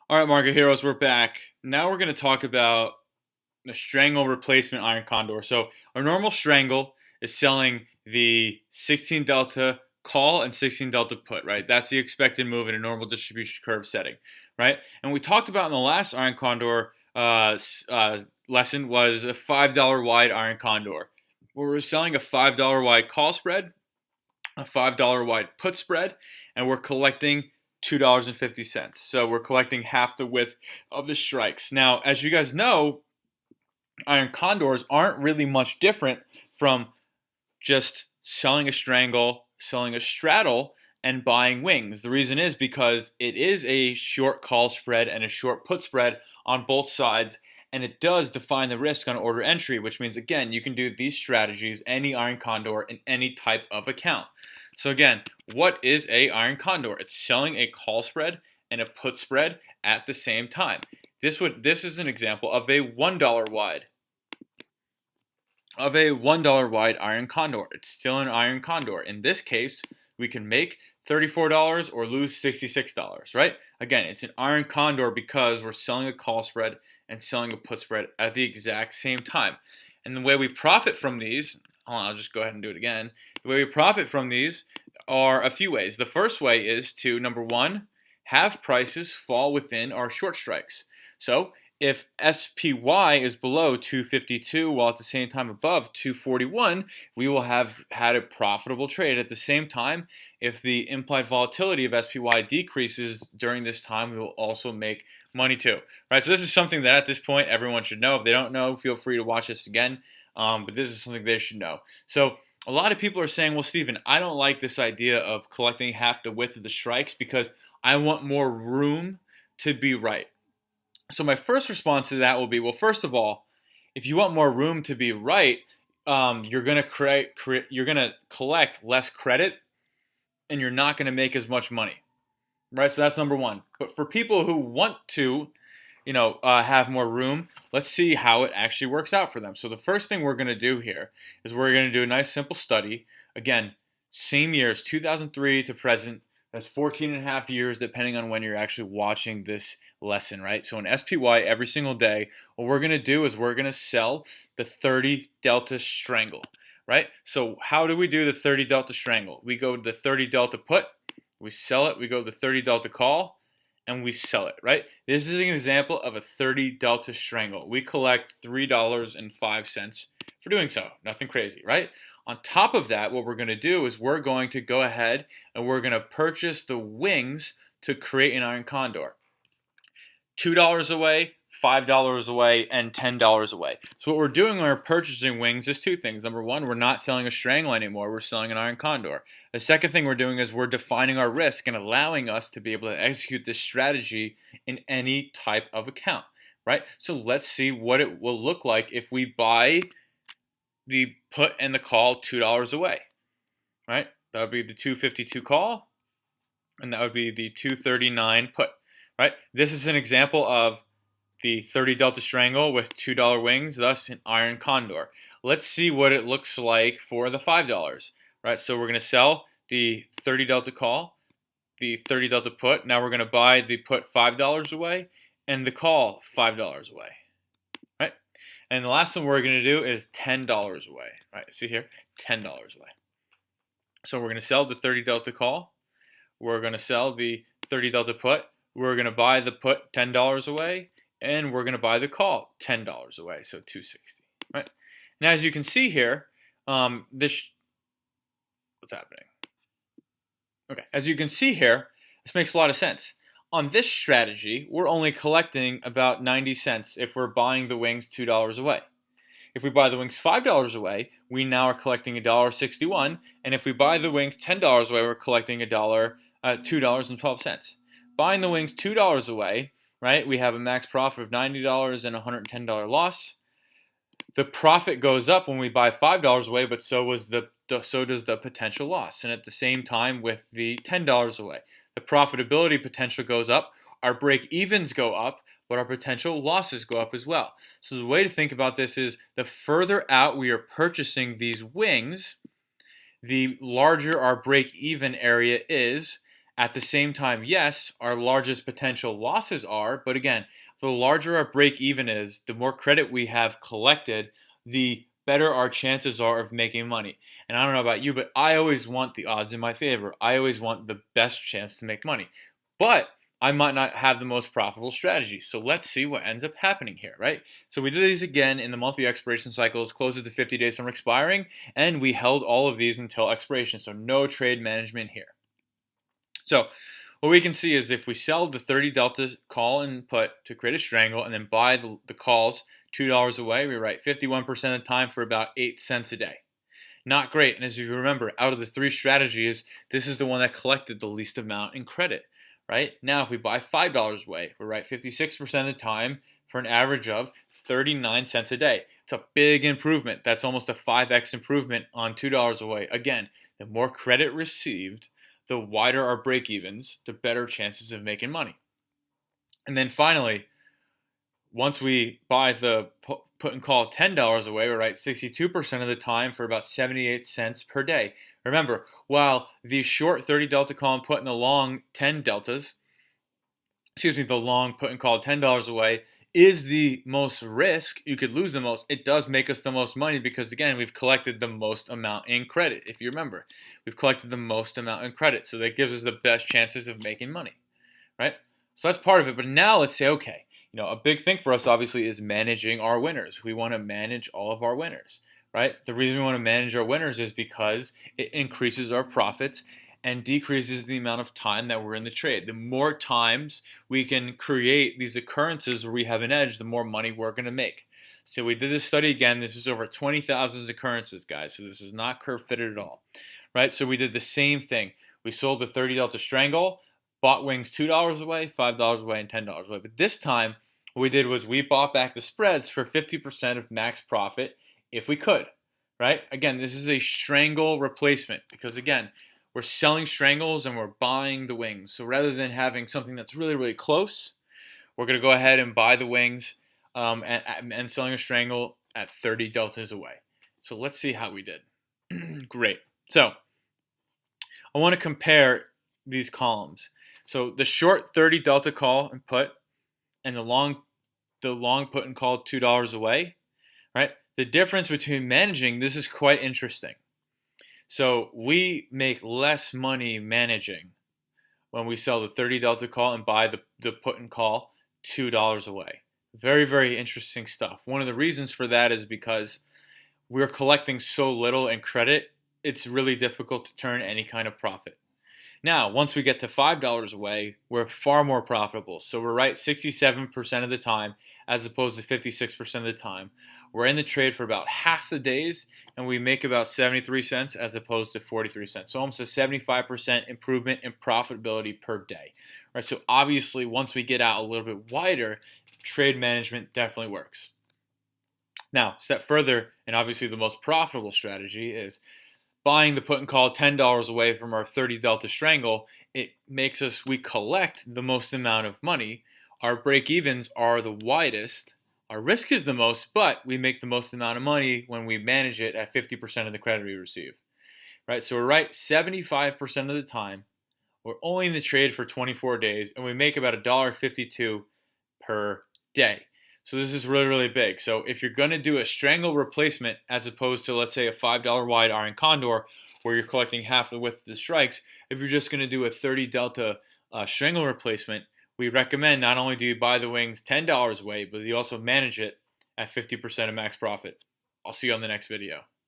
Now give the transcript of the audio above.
All right, Market Heroes, we're back. Now we're going to talk about the Strangle replacement iron condor. So our normal Strangle is selling the 16 delta call and 16 delta put, right? That's the expected move in a normal distribution curve setting, right? And we talked about in the last iron condor lesson was a $5 wide iron condor, where we're selling a $5 wide call spread, a $5 wide put spread, and we're collecting $2.50. So we're collecting half the width of the strikes. Now, as you guys know, iron condors aren't really much different from just selling a strangle, selling a straddle, and buying wings. The reason is because it is a short call spread and a short put spread on both sides, and it does define the risk on order entry, which means, again, you can do these strategies, any iron condor, in any type of account. So again, what is a iron condor? It's selling a call spread and a put spread at the same time. This is an example of a $1 wide iron condor. It's still an iron condor. In this case, we can make $34 or lose $66, right? Again, it's an iron condor because we're selling a call spread and selling a put spread at the exact same time. And the way we profit from these, I'll just go ahead and do it again. The way we profit from these are a few ways. The first way is to, number one, have prices fall within our short strikes. So if SPY is below 252 while at the same time above 241, we will have had a profitable trade. At the same time, if the implied volatility of SPY decreases during this time, we will also make money too. Right? So this is something that at this point everyone should know. If they don't know, feel free to watch this again. But this is something they should know. So a lot of people are saying, well, Stephen, I don't like this idea of collecting half the width of the strikes because I want more room to be right. So my first response to that will be, well, first of all, if you want more room to be right, you're going to collect less credit, and you're not going to make as much money, right? So that's number one. But for people who want to, have more room, let's see how it actually works out for them. So the first thing we're going to do here is we're going to do a nice simple study. Again, same years, 2003 to present. That's 14 and a half years, depending on when you're actually watching this lesson, right? So in SPY every single day, what we're going to do is we're going to sell the 30 delta strangle, right? So how do we do the 30 delta strangle? We go to the 30 delta put, we sell it, we go to the 30 delta call, and we sell it, right? This is an example of a 30 delta strangle. We collect $3.05 for doing so. Nothing crazy, right? On top of that, what we're going to do is we're going to go ahead and we're going to purchase the wings to create an iron condor. $2 away, $5 away, and $10 away. So what we're doing when we're purchasing wings is two things. Number one, we're not selling a strangle anymore. We're selling an iron condor. The second thing we're doing is we're defining our risk and allowing us to be able to execute this strategy in any type of account, right? So let's see what it will look like if we buy the put and the call $2 away, right? That would be the 252 call, and that would be the 239 put, right? This is an example of the 30 delta strangle with $2 wings, thus an iron condor. Let's see what it looks like for the $5, right? So we're going to sell the 30 delta call, the 30 delta put. Now we're going to buy the put $5 away and the call $5 away, right? And the last one we're going to do is $10 away, right? See here, $10 away. So we're going to sell the 30 delta call. We're going to sell the 30 delta put. We're going to buy the put $10 away, and we're going to buy the call $10 away, so $260, right? Now, as you can see here, what's happening? Okay, as you can see here, this makes a lot of sense. On this strategy, we're only collecting about 90 cents if we're buying the wings $2 away. If we buy the wings $5 away, we now are collecting $1.61, and if we buy the wings $10 away, we're collecting $2.12. Buying the wings $2 away, right? We have a max profit of $90 and a $110 loss. The profit goes up when we buy $5 away, but so does the potential loss. And at the same time with the $10 away, the profitability potential goes up. Our break evens go up, but our potential losses go up as well. So the way to think about this is the further out we are purchasing these wings, the larger our break even area is, At the same time, yes, our largest potential losses are, but again, the larger our break even is, the more credit we have collected, the better our chances are of making money. And I don't know about you, but I always want the odds in my favor. I always want the best chance to make money. But I might not have the most profitable strategy. So let's see what ends up happening here, right? So we did these again in the monthly expiration cycles, closes to 50 days from expiring, and we held all of these until expiration. So no trade management here. So what we can see is if we sell the 30 delta call and put to create a strangle and then buy the calls $2 away, we write 51% of the time for about 8 cents a day. Not great. And as you remember, out of the 3 strategies, this is the one that collected the least amount in credit, right? Now, if we buy $5 away, we write 56% of the time for an average of 39 cents a day. It's a big improvement. That's almost a 5x improvement on $2 away. Again, the more credit received, the wider our break evens, the better chances of making money. And then finally, once we buy the put and call $10 away, we write 62% of the time for about 78 cents per day. Remember, while the short 30 delta call and put and the long 10 deltas, the long put and call $10 away is the most risk. You could lose the most. It does make us the most money because, again, we've collected the most amount in credit. If you remember, we've collected the most amount in credit. So that gives us the best chances of making money, right? So that's part of it. But now let's say, okay, a big thing for us obviously is managing our winners. We want to manage all of our winners, right? The reason we want to manage our winners is because it increases our profits and decreases the amount of time that we're in the trade. The more times we can create these occurrences where we have an edge, the more money we're going to make. So we did this study again. This is over 20,000 occurrences, guys. So this is not curve fitted at all, right? So we did the same thing. We sold the 30 delta strangle, bought wings $2 away, $5 away, and $10 away. But this time, what we did was we bought back the spreads for 50% of max profit if we could, right? Again, this is a strangle replacement because, again, we're selling strangles and we're buying the wings. So rather than having something that's really, really close, we're going to go ahead and buy the wings and selling a strangle at 30 deltas away. So let's see how we did. Great. So I want to compare these columns. So the short 30 delta call and put and the long put and call $2 away, right? The difference between managing, this is quite interesting. So we make less money managing when we sell the 30 delta call and buy the put and call $2 away. Very, very interesting stuff. One of the reasons for that is because we're collecting so little in credit, it's really difficult to turn any kind of profit. Now, once we get to $5 away, we're far more profitable. So we're right 67% of the time as opposed to 56% of the time. We're in the trade for about half the days and we make about 73 cents as opposed to 43 cents. So almost a 75% improvement in profitability per day. Right? So obviously, once we get out a little bit wider, trade management definitely works. Now, step further, and obviously the most profitable strategy is buying the put and call $10 away from our 30 delta strangle. It makes we collect the most amount of money. Our break evens are the widest. Our risk is the most, but we make the most amount of money when we manage it at 50% of the credit we receive. Right? So we're right 75% of the time. We're only in the trade for 24 days, and we make about $1.52 per day. So this is really, really big. So if you're going to do a strangle replacement as opposed to, let's say, a $5 wide iron condor where you're collecting half the width of the strikes, if you're just going to do a 30 delta strangle replacement, we recommend not only do you buy the wings $10 away, but you also manage it at 50% of max profit. I'll see you on the next video.